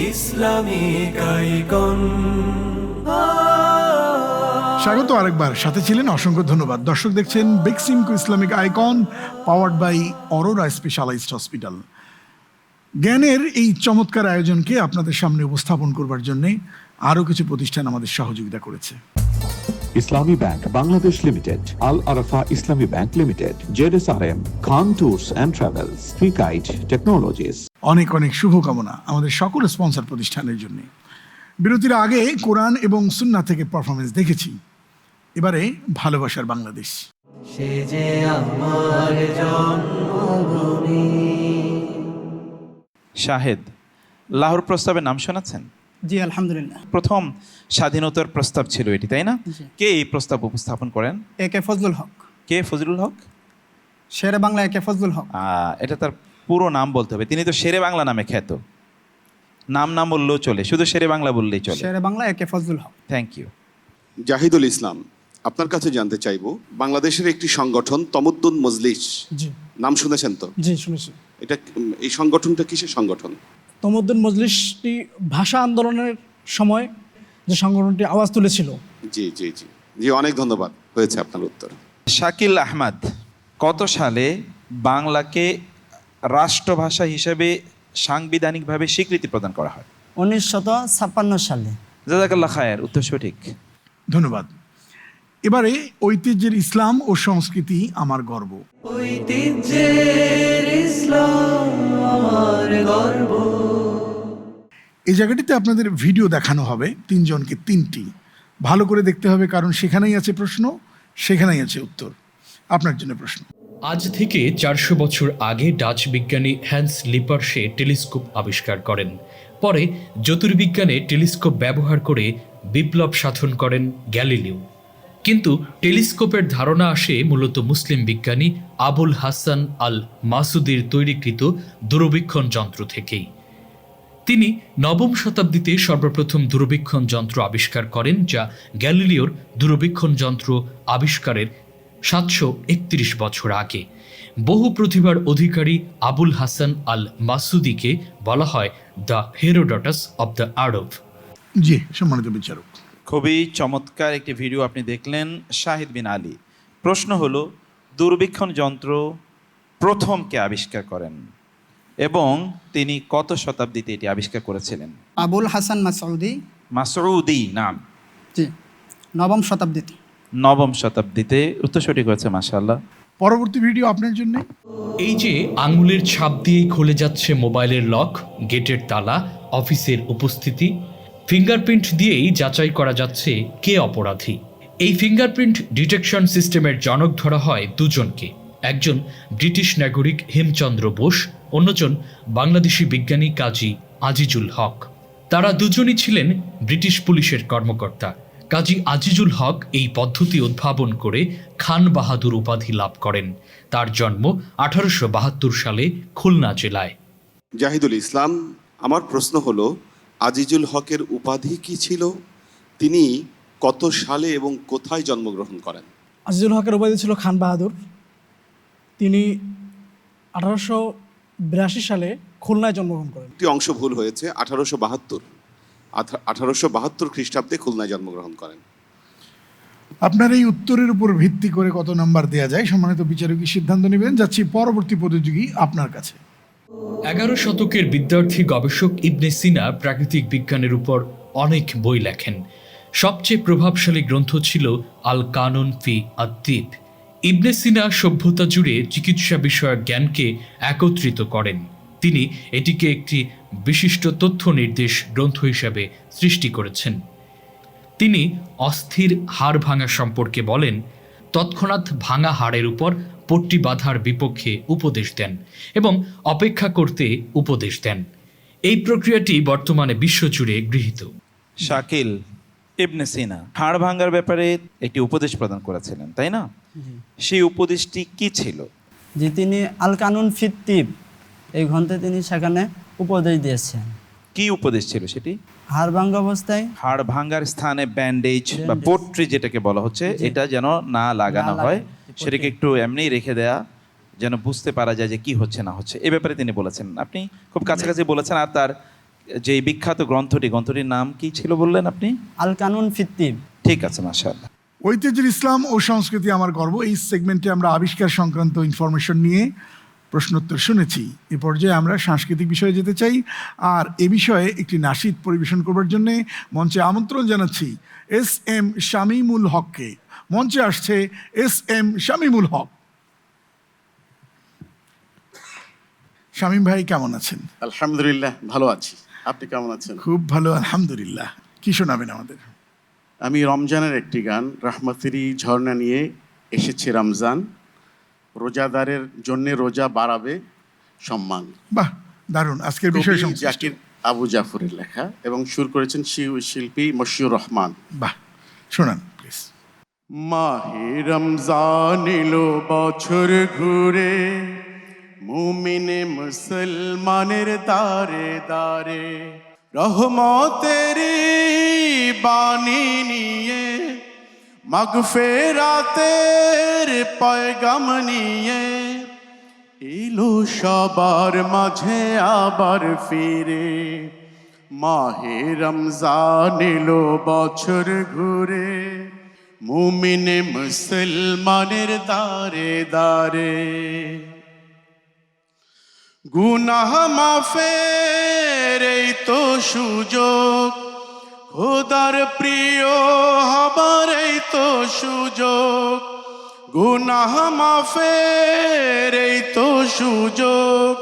Islamic icon. স্বাগত আরেকবার, সাথে ছিলেন, অসংখ্য ধন্যবাদ। দর্শক, দেখছেন Beximco Islamic icon, powered by Aurora specialised hospital. জ্ঞানের এই চমৎকার আয়োজনকে আপনাদের সামনে উপস্থাপন করবার জন্যে আরও কিছু প্রতিষ্ঠান আমাদের সহযোগিতা করেছে। Islami Bank Bangladesh Limited, Al Arafah Islami Bank Limited, ZSRM, Khan Tours and Travels, Freekite Technologies. অনেক অনেক শুভকামনা আমাদের সকল স্পন্সর প্রতিষ্ঠানের জন্য। বিরতির আগে কোরআন এবং সুন্নাহ থেকে পারফরমেন্স দেখেছি, এবারে ভালোবাসার বাংলাদেশ। সে যে আমার জন্মভূমি। শাহেদ, লাহোর প্রস্তাবের নাম শোনাচ্ছেন? জি, আলহামদুলিল্লাহ। প্রথম স্বাধীনতার প্রস্তাব ছিল এটি, তাই না? কে এই প্রস্তাব উপস্থাপন করেন? একে ফজলুল হক। কে ফজলুল হক? শেরে বাংলা একে ফজলুল হক। এটা তার পুরো নাম বলতে হবে। তিনি তো শেরে বাংলা নামে খ্যাত। নাম বললেও চলে, শুধু শেরে বাংলা বললেই চলে। শেরে বাংলা একে ফজলুল হক। Thank you. জাহিদুল ইসলাম, আপনার কাছে জানতে চাইবো, বাংলাদেশের একটি সংগঠন তমদ্দুন মজলিস, জি, নাম শুনেছেন তো? জি, শুনেছি। এই সংগঠনটা কিসের সংগঠন? তমদ্দুন মজলিসটি ভাষা আন্দোলনের সময় যে সংগঠনটি আওয়াজ তুলেছিল। জি জি জি জি, অনেক ধন্যবাদ, হয়েছে আপনার উত্তর। শাকিল আহমদ, কত সালে বাংলাকে রাষ্ট্রভাষা হিসেবে সাংবিধানিকভাবে স্বীকৃতি প্রদান করা হয়? 1956 সালে। জাযাকাল্লাহ খায়ের, উত্তর সঠিক। ধন্যবাদ। এবারে ঐতিহ্যের ইসলাম ও সংস্কৃতি আমার গর্ব। ঐতিহ্যের ইসলাম আমার গর্ব। এই জায়গাটিতে আপনাদের ভিডিও দেখানো হবে, তিনজনকে তিনটি। ভালো করে দেখতে হবে, কারণ সেখানেই আছে প্রশ্ন, সেখানেই আছে উত্তর। আপনার জন্য প্রশ্ন। আজ থেকে 400 বছর আগে ডাচ বিজ্ঞানী হ্যান্স লিপারশে টেলিস্কোপ আবিষ্কার করেন। পরে জ্যোতির্বিজ্ঞানে টেলিস্কোপ ব্যবহার করে বিপ্লব সাধন করেন গ্যালিলিও। কিন্তু টেলিস্কোপের ধারণা আসে মূলত মুসলিম বিজ্ঞানী আবুল হাসান আল মাসুদির তৈরিকৃত দূরবীক্ষণ যন্ত্র থেকেই। তিনি নবম শতাব্দীতে সর্বপ্রথম দূরবীক্ষণ যন্ত্র আবিষ্কার করেন, যা গ্যালিলিওর দূরবীক্ষণ যন্ত্র আবিষ্কারের 731 বছর আগে। বহু প্রতিভার অধিকারী আবুল হাসান আল মাসুদিকে বলা হয় দ্য হেরোডটাস অব দ্য আরব। জি, সম্মানিত বিচারক, খুবই চমৎকার একটি ভিডিও আপনি দেখলেন শাহিদ বিন আলী। প্রশ্ন হলো, দূরবীক্ষণ যন্ত্র প্রথম কে আবিষ্কার করেন এবং তিনি কত শতাব্দীতে এটি আবিষ্কার করেছিলেন? আবুল হাসান মাসউদি। মাসউদি নাম। জি, নবম শতাব্দীতে। নবম শতাব্দীতে। উত্তর সঠিক হয়েছে, মাশাআল্লাহ। পরবর্তী ভিডিও আপনার জন্য। এই যে আঙুলের ছাপ দিয়েই খুলে যাচ্ছে মোবাইলের লক, গেটের তালা, অফিসের উপস্থিতি, ফিঙ্গারপ্রিন্ট দিয়েই যাচাই করা যাচ্ছে কে অপরাধী। এই ফিঙ্গারপ্রিন্ট ডিটেকশন সিস্টেমের জনক ধরা হয় দুজনকে। একজন ব্রিটিশ নাগরিক হেমচন্দ্র বোস, অন্যজন বাংলাদেশি বিজ্ঞানী কাজী আজিজুল হক। তারা দুজনই ছিলেন ব্রিটিশ পুলিশের কর্মকর্তা। কাজী আজিজুল হক এই পদ্ধতি উদ্ভাবন করে খান বাহাদুর উপাধি লাভ করেন। তার জন্ম 1872 সালে খুলনা জেলায়। জাহিদুল ইসলাম, আমার প্রশ্ন হলো, আজিজুল হকের উপাধি কি ছিল? তিনি কত সালে এবং কোথায় জন্মগ্রহণ করেন? আজিজুল হকের উপাধি ছিল খান বাহাদুর। তিনি 1882 সালে খুলনায় জন্মগ্রহণ করেন। একটি অংশ ভুল হয়েছে, 1872 খ্রিস্টাব্দে খুলনায় জন্মগ্রহণ করেন। আপনার এই উত্তরের উপর ভিত্তি করে কত নাম্বার দেয়া যায়, সম্মানিত বিচারকই সিদ্ধান্ত নেবেন। যাচ্ছি পরবর্তী প্রতিযোগী আপনার কাছে। 11 শতকের বিদ্যার্থী গবেষক ইবনে সিনা প্রাকৃতিক বিজ্ঞানের উপর অনেক বই লেখেন। সবচেয়ে প্রভাবশালী গ্রন্থ ছিল আল কানুন ফি আদ-দ্বীপ। ইবনে সিনা সভ্যতা জুড়ে চিকিৎসা বিষয়ক জ্ঞানকে একত্রিত করেন। তিনি এটিকে একটি বিশিষ্ট তথ্য নির্দেশ গ্রন্থ হিসাবে সৃষ্টি করেছেন। তিনি অস্থির হাড় ভাঙা সম্পর্কে বলেন, তৎক্ষণাৎ ভাঙা হাড়ের উপর পট্টি বাঁধার বিপক্ষে উপদেশ দেন এবং অপেক্ষা করতে উপদেশ দেন। এই প্রক্রিয়াটি বর্তমানে বিশ্বজুড়ে গৃহীত। শাকিল, ইবনে সিনা হাড় ভাঙার ব্যাপারে একটি উপদেশ প্রদান করেছিলেন, তাই না? সেই উপদেশটি কি ছিল? যে তিনি আল কানুন ফিত তিব এই গ্রন্থে তিনি সেখানে উপদেশ দিয়েছেন। কি উপদেশ ছিল সেটি? হাড় ভাঙ্গা অবস্থায় হাড় ভাঙার স্থানে ব্যান্ডেজ বা পট্রি যেটাকে বলা হচ্ছে, এটা যেন না লাগানো হয়, সেটাকে একটু এমনিই রেখে দেয়া, যেন বুঝতে পারা যায় যে কি হচ্ছে না হচ্ছে। এ ব্যাপারে তিনি বলেছেন। আপনি খুব কাছাকাছি বলেছেন। আর তার যে বিখ্যাত গ্রন্থটির নাম কি ছিল বললেন আপনি? আল কানুন ফিত তিব। ঠিক আছে, মাশাআল্লাহ। ঐতিহ্যের ইসলাম ও সংস্কৃতি আমার গর্ব, এই সেগমেন্টে আমরা আবিষ্কার সংক্রান্ত ইনফরমেশন নিয়ে প্রশ্নোত্তর শুনেছি। এ পর্যায়ে আমরা সাংস্কৃতিক বিষয়ে যেতে চাই, আর এ বিষয়ে একটি নাশিদ পরিবেশন করবার জন্য মঞ্চে আমন্ত্রণ জানাচ্ছি SM শামীমুল হককে। মঞ্চে আসছে SM শামীমুল হক। শামীম ভাই, কেমন আছেন? আলহামদুলিল্লাহ, ভালো আছি। আপনি কেমন আছেন? খুব ভালো, আলহামদুলিল্লাহ। কি শোনাবেন আমাদের? আমি রমজানের একটি গান, রাহমাতেরই ঝর্ণা নিয়ে এসেছে রমজান, রোজাদারের জন্য রোজা বাড়াবে সম্মান। বাহ, দারুণ। আজকের বিষয় জাকির আবু জাফরের লেখা এবং সুর করেছেন শিল্পী মশিউর রহমান। বাহ, শোনান প্লিজ। মাহে রমজান এলো বছর ঘুরে, মুমিনে মুসলমানের দারে দারে, রহমতেরই বাণী নিয়ে, মাগফিরাতের পয়গাম নিয়ে, এলো সবার মাঝে আবার ফিরে। মাহে রমজান এলো বছর ঘুরে, মুমিনে মুসলমানের দারে দারে, গুনাহ মাফের এই তো সুযোগ, খোদার প্রিয় হবার এই তো সুযোগ, গুনাহ মাফের এই তো সুযোগ,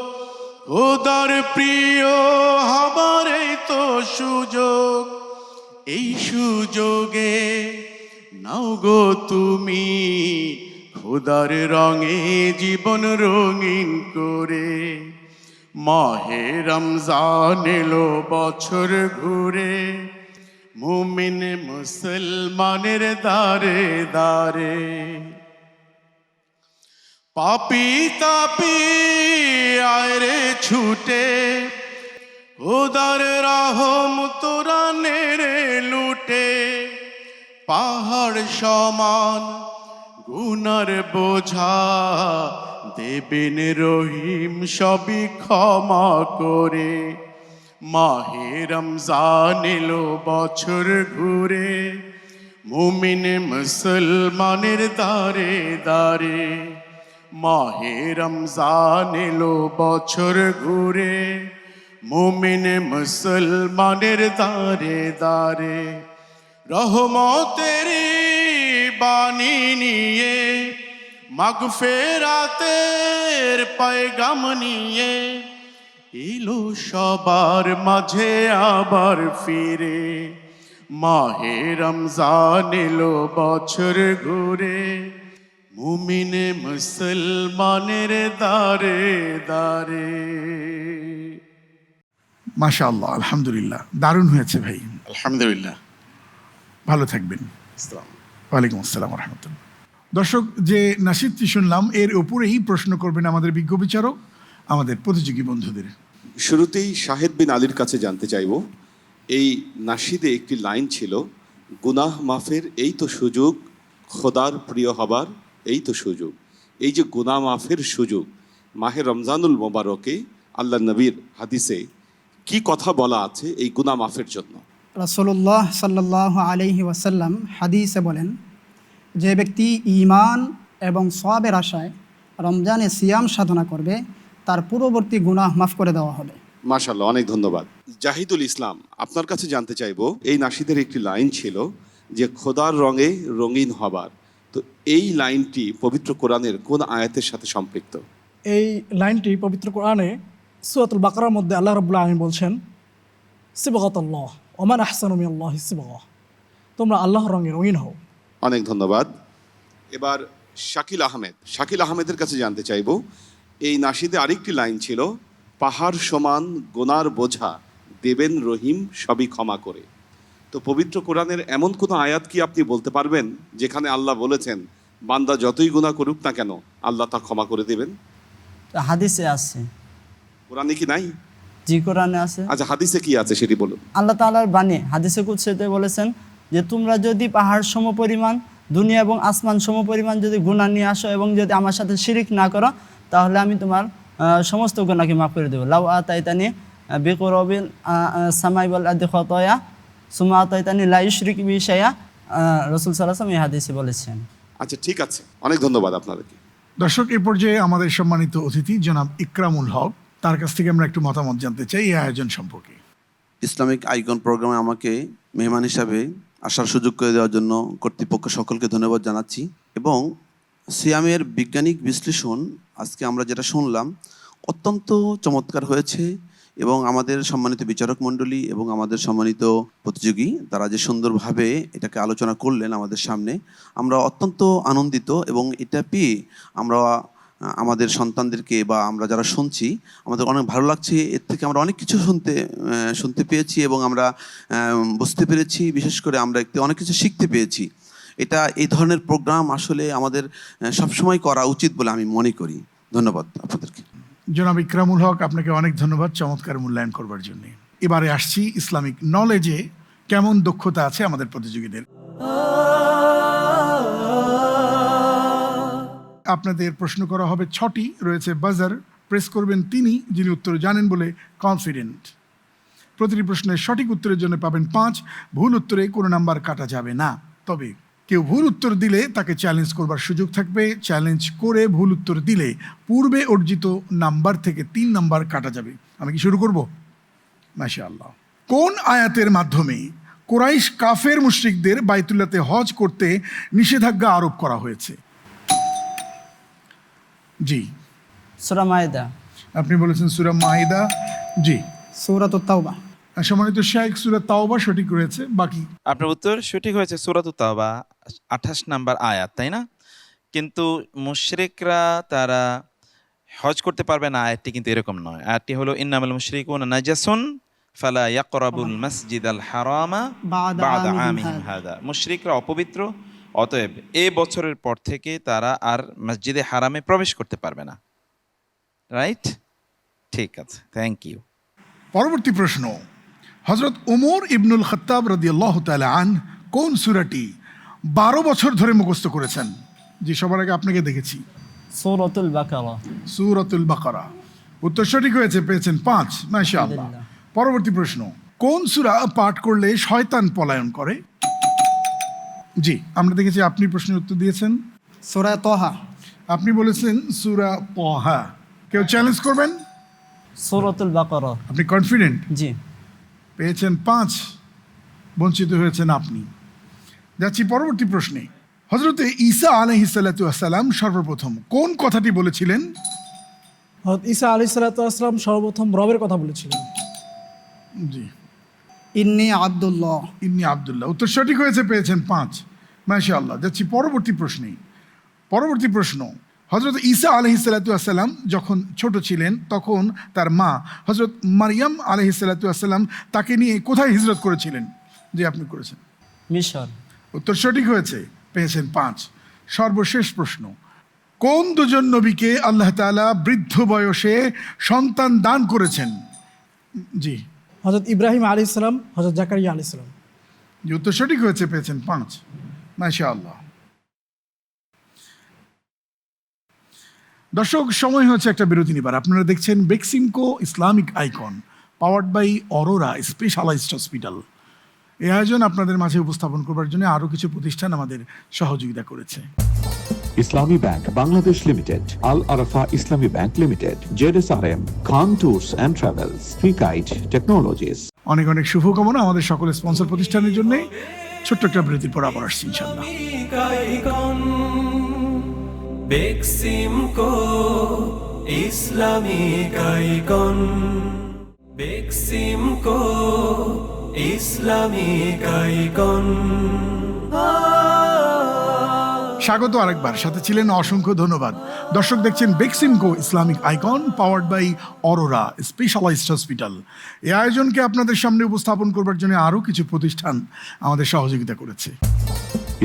খোদার প্রিয় হবার এই তো সুযোগ, এই সুযোগে নাও গো তুমি খোদার রঙে জীবন রঙিন করে। মাহে রমজান এলো বছর ঘুরে, মুমিন মুসলমানের দারে দারে। পাপি তাপি আয় রে ছুটে, খোদার রহম তোরা নেড়ে লুটে। পাহাড় সমান গুনার বোঝা দেবেন রহিম সবই ক্ষমা করে। মাহে রমজান এলো বছর ঘুরে, মুমিন মুসলমানের দারে দারে। মাহে রমজান এলো বছর ঘুরে, মুমিন মুসলমানের দারে দারে। রহমতেরি বাণী নিয়ে, মাগফিরাতের পয়গাম নিয়ে, এলো সবার মাঝে আবার ফিরে। মাহে রমজান এলো বছর ঘুরে, মুমিনে মুসলমানের দারে দারে। মাশাআল্লাহ, আলহামদুলিল্লাহ, দারুণ হয়েছে ভাই। আলহামদুলিল্লাহ। ভালো থাকবেন। ওয়ালাইকুম আসসালাম রহমতুল্লাহ। দর্শক, যে নাশিদটি শুনলাম এর উপরেই প্রশ্ন করবেন আমাদের বিজ্ঞ বিচারক আমাদের প্রতিযোগী বন্ধুদের। শুরুতেই শাহেদ বিন আলীর কাছে জানতে চাইব, এই নাশিদে একটি লাইন ছিল, গুনাহ মাফের এই তো সুযোগ, খোদার প্রিয় হবার এই তো সুযোগ। এই যে গুনাহ মাফের সুযোগ, মাহে রমজানুল মোবারকে আল্লাহ নবীর হাদিসে কি কথা বলা আছে এই গুনাহ মাফের জন্য? রাসূলুল্লাহ সাল্লাল্লাহু আলাইহি ওয়াসাল্লাম হাদিসে বলেন, যে ব্যক্তি ঈমান এবং সওয়াবের আশায় রমজানে সিয়াম সাধনা করবে তার পূর্ববর্তী গুনাহ মাফ করে দেওয়া হবে। মাশাআল্লাহ, অনেক ধন্যবাদ। জাহিদুল ইসলাম, আপনার কাছে জানতে চাইবো, এই নাশিদের একটি লাইন ছিল যে খোদার রঙে রঙিন হবার, তো এই লাইনটি পবিত্র কোরআনের কোন আয়াতের সাথে সম্পৃক্ত? এই লাইনটি পবিত্র কোরআনে সূরাতুল বাকারার মধ্যে আল্লাহ রাব্বুল আলামিন বলছেন, সিবগাতুল্লাহ ওমান আহসানু মিনাল্লাহি সিবগা, তোমরা আল্লাহর রঙে রঙিন হও। অনেক ধন্যবাদ। এবার শাকিল আহমেদের কাছে জানতে চাইবো, এই নাশিদে আরেকটি লাইন ছিল, পাহাড় সমান গোনার বোঝা দেবেন রহিম সবই ক্ষমা করে। তো পবিত্র কোরআনের এমন কোনো আয়াত কি আপনি বলতে পারবেন যেখানে আল্লাহ বলেছেন বান্দা যতই গুনাহ করুক না কেন আল্লাহ তা ক্ষমা করে দেবেন? হাদিসে আছে। কোরআনে কি নাই? জি, কোরআনে আছে। আচ্ছা, হাদিসে কি আছে সেটি বলুন। আল্লাহ তাআলার বাণী হাদিসে কুদসিতে বলেছেন যে তোমরা যদি পাহাড় সমপরিমাণ, দুনিয়া এবং আসমান সমপরিমাণ যদি গুনাহ নিয়ে আসো এবং যদি আমার সাথে শিরিক না করো, তাহলে আমি তোমার সমস্ত গুনাহকে মাফ করে দেব। লাউ আতাইতানি বিকুরবিল সামাই ওয়াল আরদি খাতায়া সুমা আতাইতানি লা ইউশরিকু বি শাইআ, রাসূল সাল্লাল্লাহু আলাইহি ওয়াসাল্লাম এই হাদিসে বলেছেন। আচ্ছা, ঠিক আছে, অনেক ধন্যবাদ আপনাদেরকে। দর্শক, এই পর্যায়ে আমাদের সম্মানিত অতিথি জনাব ইকরামুল হক, তার কাছ থেকে আমরা একটু মতামত জানতে চাই এই আয়োজন সম্পর্কে। ইসলামিক আইকন প্রোগ্রামে আমাকে মেহমান হিসাবে আসার সুযোগ করে দেওয়ার জন্য কর্তৃপক্ষ সকলকে ধন্যবাদ জানাচ্ছি। এবং সিয়ামের বৈজ্ঞানিক বিশ্লেষণ আজকে আমরা যেটা শুনলাম অত্যন্ত চমৎকার হয়েছে, এবং আমাদের সম্মানিত বিচারক মণ্ডলী এবং আমাদের সম্মানিত প্রতিযোগী তারা যে সুন্দরভাবে এটাকে আলোচনা করলেন আমাদের সামনে, আমরা অত্যন্ত আনন্দিত। এবং এটা পেয়ে আমরা আমাদের সন্তানদেরকে বা আমরা যারা শুনছি আমাদের অনেক ভালো লাগছে। এর থেকে আমরা অনেক কিছু শুনতে পেয়েছি এবং আমরা বুঝতে পেরেছি, বিশেষ করে আমরা অনেক কিছু শিখতে পেয়েছি। এটা এই ধরনের প্রোগ্রাম আসলে আমাদের সবসময় করা উচিত বলে আমি মনে করি। ধন্যবাদ আপনাদেরকে। জনাব ইকরামুল হক, আপনাকে অনেক ধন্যবাদ চমৎকার মূল্যায়ন করবার জন্য। এবারে আসছি ইসলামিক নলেজে কেমন দক্ষতা আছে আমাদের প্রতিযোগীদের। আপনাদের প্রশ্ন করা হবে 6টি, রয়েছে বাজার, প্রেস করবেন তিনি যিনি উত্তর জানেন বলে কনফিডেন্ট। প্রতিটি প্রশ্নের সঠিক উত্তরের জন্য পাবেন 5, ভুল উত্তরে কোনো নাম্বার কাটা যাবে না। তবে কেউ ভুল উত্তর দিলে তাকে চ্যালেঞ্জ করবার সুযোগ থাকবে। চ্যালেঞ্জ করে ভুল উত্তর দিলে পূর্বে অর্জিত নাম্বার থেকে 3 নাম্বার কাটা যাবে। আমি কি শুরু করব? মাশাআল্লাহ। কোন আয়াতের মাধ্যমে কুরাইশ কাফের মুশরিকদের বাইতুল্লাহতে হজ করতে নিষেধাজ্ঞা আরোপ করা হয়েছে? জি, সূরা মায়েদা। আপনি বলেছেন সূরা মাইদা। জি, সূরাতুত তাওবা। সম্মানিত শাইখ, সূরা তাওবা সঠিক রয়েছে। বাকি আপনার উত্তর সঠিক হয়েছে, সূরাতুত তাওবা 28 নাম্বার আয়াত, তাই না? কিন্তু মুশরিকরা তারা হজ করতে পারবে না, আয়াতটি কিন্তু এরকম নয়। আয়াতটি হলো ইন্নামাল মুশরিকুনা নাজাসুন ফালা ইয়াকরাবুল মাসজিদাল হারামা বা'দা আমিহিম হাদা। মুশরিকরা অপবিত্র, অতএব এই বছরের পর থেকে তারা আর মসজিদে হারামে প্রবেশ করতে পারবে না। রাইট? ঠিক আছে, থ্যাংক ইউ। পরবর্তী প্রশ্ন, হযরত ওমর ইবনুল খাত্তাব রাদিয়াল্লাহু তাআলা আন কোন সূরাটি 12 বছর ধরে মুখস্থ করেছেন? জি, সবার আগে আপনাকে দেখেছি। সূরাতুল বাকারা। সূরাতুল বাকারা। উত্তর সঠিক হয়েছে, পেয়েছেন 5। মাশাআল্লাহ। পরবর্তী প্রশ্ন, কোন সূরা পাঠ করলে শয়তান পলায়ন করে? জি, আমরা দেখেছি আপনি প্রশ্নের উত্তর দিয়েছেন সূরা তাহা। আপনি বলেছেন সূরা তাহা। কেউ চ্যালেঞ্জ করবেন? সূরাতুল বাকারা। আপনি কনফিডেন্ট? জি। পেয়েছেন 5, বঞ্চিত হয়েছেন আপনি। যাচ্ছি পরবর্তী প্রশ্নে। হযরতে ঈসা আলাইহিস সালাতু ওয়াস সালাম সর্বপ্রথম কোন কথাটি বলেছিলেন? হযরত ঈসা আলাইহিস সালাতু ওয়াস সালাম সর্বপ্রথম রবের কথা বলেছিলেন। জি, ইন্নী আব্দুল্লাহ। ইন্নী আব্দুল্লাহ। উত্তর সঠিক হয়েছে, পেয়েছেন 5। মাশাআল্লাহ। যাচ্ছি পরবর্তী প্রশ্নে। পরবর্তী প্রশ্ন, হযরত ঈসা আলাইহিস সালাতু ওয়াস সালাম যখন ছোট ছিলেন তখন তার মা হযরত মারইয়াম আলাইহিস সালাতু ওয়াস সালাম তাকে নিয়ে কোথায় হিজরত করেছিলেন? জি, আপনি করেছেন মিশর। উত্তর সঠিক হয়েছে, পেয়েছেন 5। সর্বশেষ প্রশ্ন, কোন দুজন নবীকে আল্লাহ তাআলা বৃদ্ধ বয়সে সন্তান দান করেছেন? জি, হযরত ইব্রাহিম আলাইহিস সালাম, হযরত জাকারিয়া আলাইহিস সালাম। জি, উত্তর সঠিক হয়েছে, পেয়েছেন 5। মাশাআল্লাহ। দর্শক, সময় হচ্ছে একটা বিরতি নিবার। আপনারা দেখছেন Beximco Islamic icon, powered by Aurora specialised hospital. এই আয়োজন আপনাদের মাঝে উপস্থাপন করবার জন্য আরও কিছু প্রতিষ্ঠান আমাদের সহযোগিতা করেছে। Islami Bank Bangladesh Limited, Al Arafah Islami Bank Limited, ZSRM, Khan Tours and Travels, Freekite Technologies. অনেক অনেক শুভকামনা আমাদের সকল স্পন্সর প্রতিষ্ঠানের জন্য। ছোট্ট একটা বিরতির পর আবার আসছি ইনশাআল্লাহ। Beximco Islamic icon, Beximco Islamic icon. স্বাগত আরেকবার, সাথে ছিলেন অসংখ্য ধন্যবাদ। দর্শক, দেখছেন Beximco Islamic icon, powered by Aurora specialised hospital. এই আয়োজনকে আপনাদের সামনে উপস্থাপন করবার জন্য আরও কিছু প্রতিষ্ঠান আমাদের সহযোগিতা করেছে।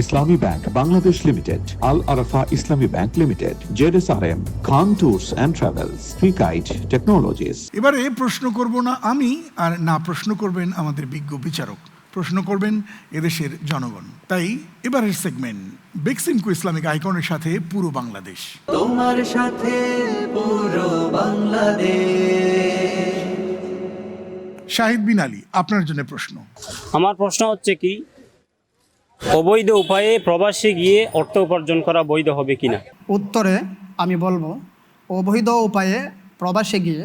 Islami Bank Bangladesh Limited, Al Arafah Islami Bank Limited, ZSRM, Khan Tours and Travels, Freekite Technologies. এবারে প্রশ্ন করব না আমি, আর না প্রশ্ন করবেন আমাদের বিজ্ঞ বিচারক, প্রশ্ন করবেন এদেশের জনগণ। তাই এবারের সেগমেন্ট বেক্সিমকো ইসলামিক আইকনের সাথে পুরো বাংলাদেশ। তোমার সাথে পুরো বাংলাদেশ। শাহিদ বিন আলী, আপনার জন্য প্রশ্ন। আমার প্রশ্ন হচ্ছে কি, অবৈধ উপায়ে প্রবাসে গিয়ে অর্থ উপার্জন করা বৈধ হবে কিনা? উত্তরে আমি বলবো, অবৈধ উপায়ে প্রবাসে গিয়ে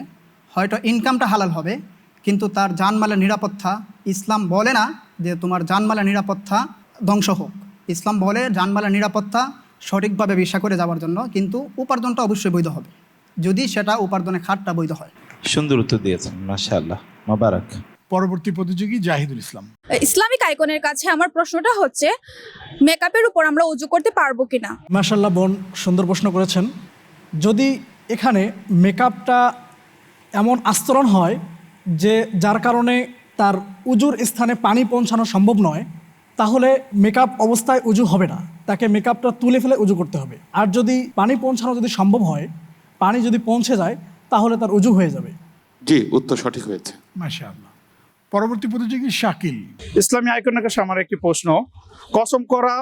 হয়তো ইনকামটা হালাল হবে, কিন্তু তার জানমালের নিরাপত্তা, ইসলাম বলে না যে তোমার জানমালের নিরাপত্তা ধ্বংস হোক। ইসলাম বলে জানমালের নিরাপত্তা সঠিকভাবে ভিসা করে যাওয়ার জন্য, কিন্তু উপার্জনটা অবশ্যই বৈধ হবে যদি সেটা উপার্জনের খাতটা বৈধ হয়। সুন্দর উত্তর দিয়েছেন, মাশাআল্লাহ, মোবারক। পরবর্তী প্রতিযোগী জাহিদুল ইসলাম। ইসলামিক আইকনের কাছে আমার প্রশ্নটা হচ্ছে, মেকআপের উপর আমরা উজু করতে পারবো কিনা? মাশাআল্লাহ বোন, সুন্দর প্রশ্ন করেছেন। যদি এখানে মেকআপটা এমন আস্তরণ হয় যে যার কারণে তার উজুর স্থানে পানি পৌঁছানো সম্ভব নয়, তাহলে মেকআপ অবস্থায় উজু হবে না, তাকে মেকআপটা তুলে ফেলে উজু করতে হবে। আর যদি পানি পৌঁছানো যদি সম্ভব হয়, পানি যদি পৌঁছে যায়, তাহলে তার উজু হয়ে যাবে। জি, উত্তর সঠিক হয়েছে। মাশাআল্লাহ। পরবর্তী প্রতিযোগী শাকিল। ইসলামী আইকনের কাছে আমার একটি প্রশ্ন, কসম করা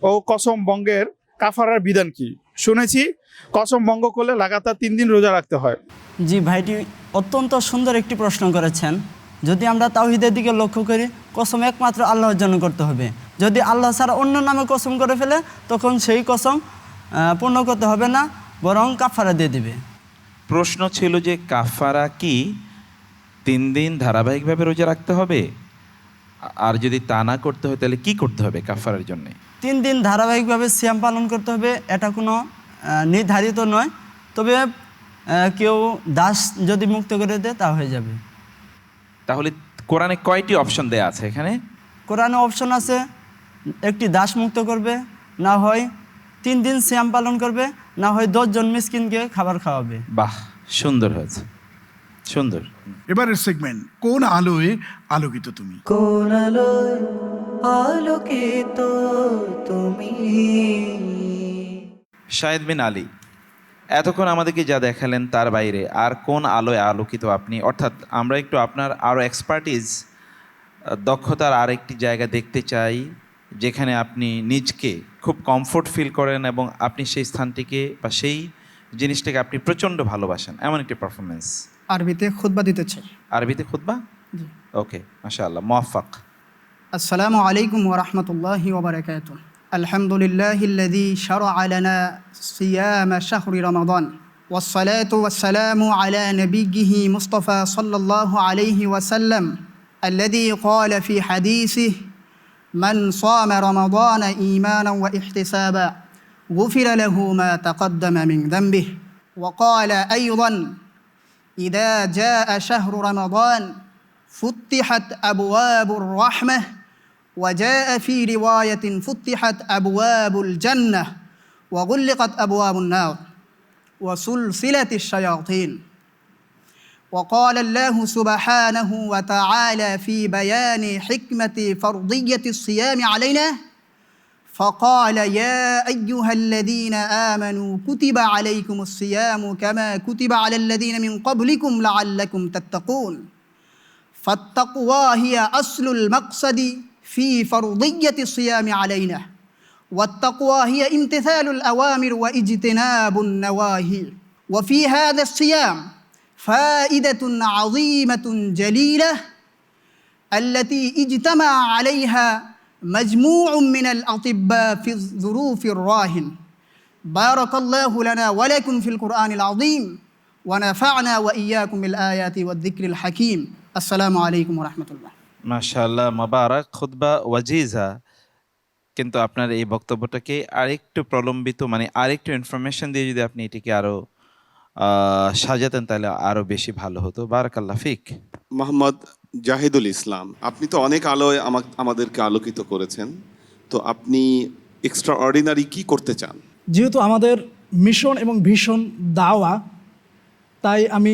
ও কসম ভঙ্গের কাফারার বিধান কি? শুনেছি কসম ভঙ্গ করলে লাগাতার 3 দিন রোজা রাখতে হয়। জি, ভাইটি অত্যন্ত সুন্দর একটি প্রশ্ন করেছেন। যদি আমরা তাওহীদের দিকে লক্ষ্য করি, কসম একমাত্র আল্লাহর জন্য করতে হবে। যদি আল্লাহ ছাড়া অন্য নামে কসম করে ফেলে, তখন সেই কসম পূর্ণ করতে হবে না, বরং কাফারা দিয়ে দিবে। প্রশ্ন ছিল যে কাফারা কি 3 দিন ধারাবাহিকভাবে রোজা রাখতে হবে, আর যদি তা না করতে হয় তাহলে কি করতে হবে কাফারার জন্য? 3 দিন ধারাবাহিকভাবে সিয়াম পালন করতে হবে, এটা কোনো নির্ধারিত নয়। তবে কেউ দাস যদি মুক্ত করে দেয় তা হয়ে যাবে। তাহলে কোরআনে কয়টি অপশন দেয়া আছে এখানে? কোরআনে অপশন আছে, একটি দাস মুক্ত করবে, না হয় 3 দিন সিয়াম পালন করবে, না হয় 10 জন মিসকিনকে খাবার খাওয়াবে। বাহ, সুন্দর হয়েছে, সুন্দর। এবারের সেগমেন্ট, কোন আলোয় আলোকিত তুমি? কোন আলোয় আলোকিত তুমি? শাহেদ বিন আলী, এতক্ষণ আমাদেরকে যা দেখালেন তার বাইরে আর কোন আলোয় আলোকিত আপনি? অর্থাৎ আমরা একটু আপনার আরও এক্সপার্টিস, দক্ষতার আরেকটি জায়গা দেখতে চাই যেখানে আপনি নিজকে খুব কমফোর্ট ফিল করেন এবং আপনি সেই স্থানটিকে বা সেই জিনিসটাকে আপনি প্রচণ্ড ভালোবাসেন, এমন একটি পারফরমেন্স। আরবিতে খুতবা দিতে চাই। আরবিতে খুতবা? ওকে, মাশাআল্লাহ, মুওয়াফফাক। আসসালামু আলাইকুম ওয়া রাহমাতুল্লাহি ওয়া বারাকাতুহু। আলহামদুলিল্লাহিল্লাযী শারআ লানা সিয়ামা শাহরি রমাদান ওয়াসসালাতু ওয়াসসালামু আলা নাবিয়্যিহি মুস্তাফা সাল্লাল্লাহু আলাইহি ওয়াসাল্লাম আল্লাযী ক্বালা ফি হাদীসিহি মান সামা রমাদানা ঈমানান ওয়া ইহতিসাবা গুফিরা লাহু মা তাকদ্দামা মিন যামবিহি ওয়া ক্বালা আইদান ইযা জাআ শাহরু রমাদান ফুতিহাত আবওয়াবুর রাহমাহ وجاء في رواية فتحت أبواب الجنة وغلقت أبواب النار وسلسلة الشياطين. وقال الله سبحانه وتعالى في بيان حكمة فرضية الصيام علينا فقال يا أيها الذين آمنوا كتب عليكم الصيام كما كتب على الذين من قبلكم لعلكم تتقون. فالتقوى هي أصل المقصد في فرضية الصيام علينا، والتقوى هي امتثال الأوامر واجتناب النواهي. وفي هذا الصيام فائدة عظيمة جليلة التي اجتمع عليها مجموع من الأطباء في الظروف الراهن. بارك الله لنا ولكم في القرآن العظيم ونفعنا وإياكم بالآيات والذكر الحكيم. السلام عليكم ورحمة الله. মাশাআল্লাহ, মোবারক, খুতবা ওয়াজিজা। কিন্তু আপনার এই বক্তব্যটাকে আরেকটু প্রলম্বিত, মানে আরেকটু ইনফরমেশন দিয়ে যদি আপনি এটিকে আরও সাজাতেন তাহলে আরও বেশি ভালো হতো। বারাকাল্লাহ ফিক। মোহাম্মদ জাহিদুল ইসলাম, আপনি তো অনেক আলোয় আমাদেরকে আলোকিত করেছেন, তো আপনি এক্সট্রা অর্ডিনারি কি করতে চান? যেহেতু আমাদের মিশন এবং ভীষণ দাওয়া, তাই আমি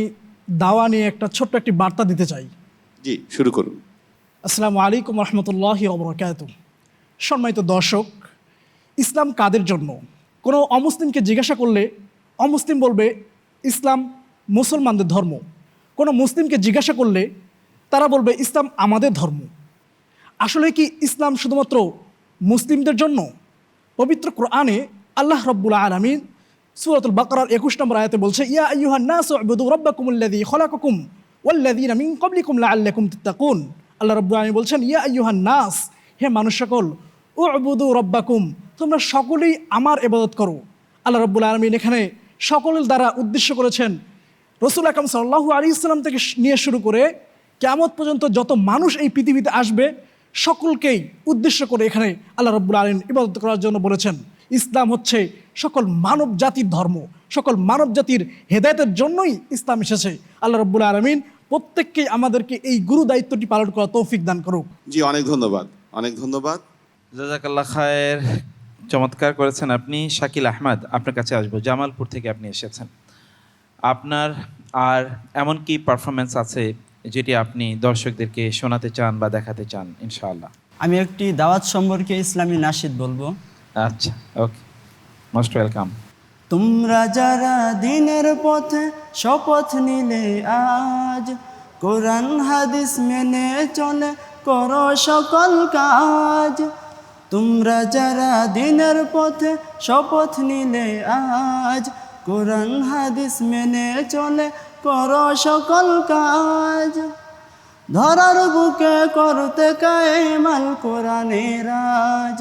দাওয়া নিয়ে একটা ছোট্ট একটি বার্তা দিতে চাই। জি, শুরু করুন। আসসালামু আলাইকুম রহমতুল্লাহি ওয়া বারাকাতুহু। সম্মানিত দর্শক, ইসলাম কাদের জন্য? কোনো অমুসলিমকে জিজ্ঞাসা করলে অমুসলিম বলবে ইসলাম মুসলমানদের ধর্ম। কোনো মুসলিমকে জিজ্ঞাসা করলে তারা বলবে ইসলাম আমাদের ধর্ম। আসলে কি ইসলাম শুধুমাত্র মুসলিমদের জন্য? পবিত্র কোরআনে আল্লাহ রাব্বুল আলামিন সূরাতুল বাকারার 21 নম্বর আয়াতে বলছে, ইয়া আইয়ুহান নাসু উবুদু রাব্বাকুমুল্লাযী খালাকাকুম ওয়াল্লাযীনা মিন ক্বাবলিকুম লাআল্লাকুম তাত্তাকুন। আল্লাহ রাব্বুল আলামিন বলছেন, ইয়া আইয়ুহান নাস, হে মানুষ সকল, উবুদু রাব্বাকুম, তোমরা সকলেই আমার ইবাদত করো। আল্লাহ রাব্বুল আলামিন এখানে সকলের দ্বারা উদ্দেশ্য করেছেন রাসূল আকরাম সাল্লাল্লাহু আলাইহি ওয়াসাল্লাম থেকে নিয়ে শুরু করে কিয়ামত পর্যন্ত যত মানুষ এই পৃথিবীতে আসবে সকলকেই উদ্দেশ্য করে এখানে আল্লাহ রাব্বুল আলামিন ইবাদত করার জন্য বলেছেন। ইসলাম হচ্ছে সকল মানব জাতির ধর্ম, সকল মানব জাতির হেদায়েতের জন্যই ইসলাম এসেছে। আল্লাহ রাব্বুল আলামিন প্রত্যেককেই আমাদেরকে এই গুরু দায়িত্বটি পালন করার তৌফিক দান করুক। জি, অনেক ধন্যবাদ, অনেক ধন্যবাদ। জাযাকাল্লাহ খায়ের, চমৎকার করেছেন আপনি। শাকিল আহমদ, আপনার কাছে আসবো। জামালপুর থেকে আপনি এসেছেন, আপনার আর এমন কি পারফরমেন্স আছে যেটি আপনি দর্শকদেরকে শোনাতে চান বা দেখাতে চান? ইনশাআল্লাহ। আমি একটি দাওয়াত সম্পর্কে ইসলামী নাশিদ বলবো। আচ্ছা, ওকে, মোস্ট ওয়েলকাম। তোমরা যারা দিনের পথে শপথ নিলে আজ, কোরআন হাদিস মেনে চলে করো সকল কাজ। তোমরা যারা দিনের পথে শপথ নিলে আজ, কোরআন হাদিস মেনে চলে করো সকল কাজ। ধরার বুকে করতে কায়েমাল কোরআনের রাজ,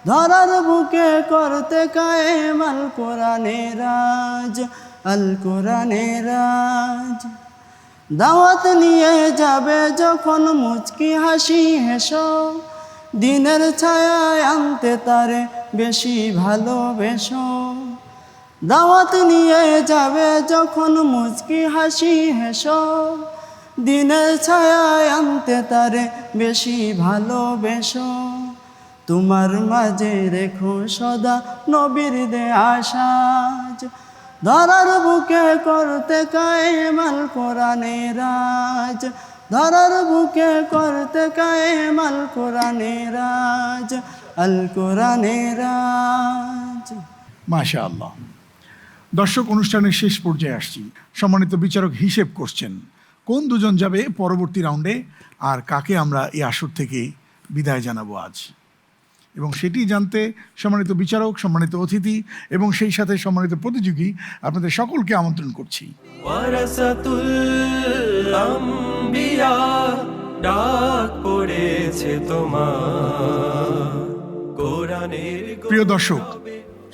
ধরার বুকে করতে কায়েমাল কোরআনের রাজ, আল কোরআনের রাজ। দাওয়াত নিয়ে যাবে যখন মুচকি হাসি হেসো, দিনের ছায়ায় আনতে তারে বেশি ভালোবেসো। দাওয়াত নিয়ে যাবে যখন মুচকি হাসি হেসো, দিনের ছায়ায় আনতে তারে বেশি ভালোবেসো। তোমার মাঝে রেখো সদা নবীর দেয়া সাজ, ধরার বুকে করতে কায়েমাল কোরআনের রাজ, ধরার বুকে করতে কায়েমাল কোরআনের রাজ, আল কোরআনের রাজ। মাশাআল্লাহ। দর্শক, অনুষ্ঠানের শেষ পর্যায়ে আসছি। সম্মানিত বিচারক হিসেব করছেন কোন দুজন যাবে পরবর্তী রাউন্ডে আর কাকে আমরা এই আসর থেকে বিদায় জানাবো আজ, এবং সেটি জানতে সম্মানিত বিচারক, সম্মানিত অতিথি এবং সেই সাথে সম্মানিত প্রতিযোগী আপনাদের সকলকে আমন্ত্রণ করছি। ওয়ারাসাতুল আম্বিয়া, ডাক পড়েছে তোমার কোরআনের। প্রিয় দর্শক,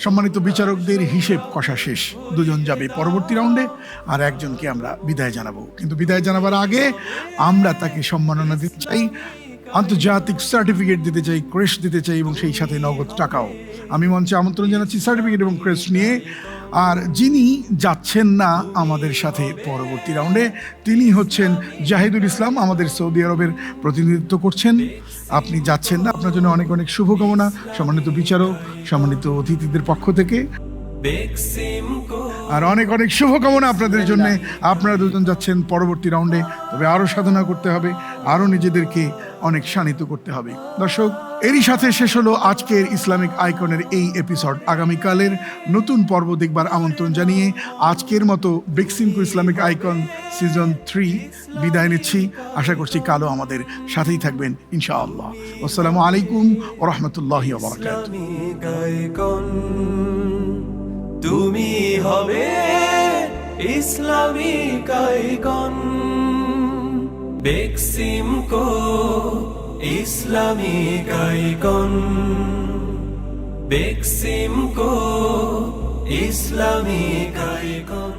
সম্মানিত বিচারকদের হিসেব কষা শেষ। দুজন যাবে পরবর্তী রাউন্ডে আর একজনকে আমরা বিদায় জানাবো। কিন্তু বিদায় জানাবার আগে আমরা তাকে সম্মাননা দিতে চাই, আন্তর্জাতিক সার্টিফিকেট দিতে চাই, ক্রেস্ট দিতে চাই এবং সেই সাথে নগদ টাকাও। আমি মঞ্চে আমন্ত্রণ জানাচ্ছি সার্টিফিকেট এবং ক্রেস্ট নিয়ে। আর যিনি যাচ্ছেন না আমাদের সাথে পরবর্তী রাউন্ডে, তিনি হচ্ছেন জাহিদুল ইসলাম, আমাদের সৌদি আরবের প্রতিনিধিত্ব করছেন। আপনি যাচ্ছেন না, আপনার জন্য অনেক অনেক শুভকামনা সম্মানিত বিচারক, সম্মানিত অতিথিদের পক্ষ থেকে, আর অনেক অনেক শুভকামনা আপনাদের জন্য। আপনারা দুজন যাচ্ছেন পরবর্তী রাউন্ডে, তবে আরও সাধনা করতে হবে, আরও নিজেদেরকে অনেক শানিত করতে হবে। দর্শক, এরই সাথে শেষ হলো আজকের ইসলামিক আইকনের এই এপিসোড। আগামীকালের নতুন পর্ব দেখবার আমন্ত্রণ জানিয়ে আজকের মতো বেক্সিমকো ইসলামিক আইকন সিজন 3 বিদায় নিচ্ছি। আশা করছি কালও আমাদের সাথেই থাকবেন ইনশাআল্লাহ। আসসালামু আলাইকুম ওয়া রাহমাতুল্লাহি ওয়া বারাকাতুহু। তুমি হবে Islamic icon, Beximco Islamic icon, Beximco Islamic icon.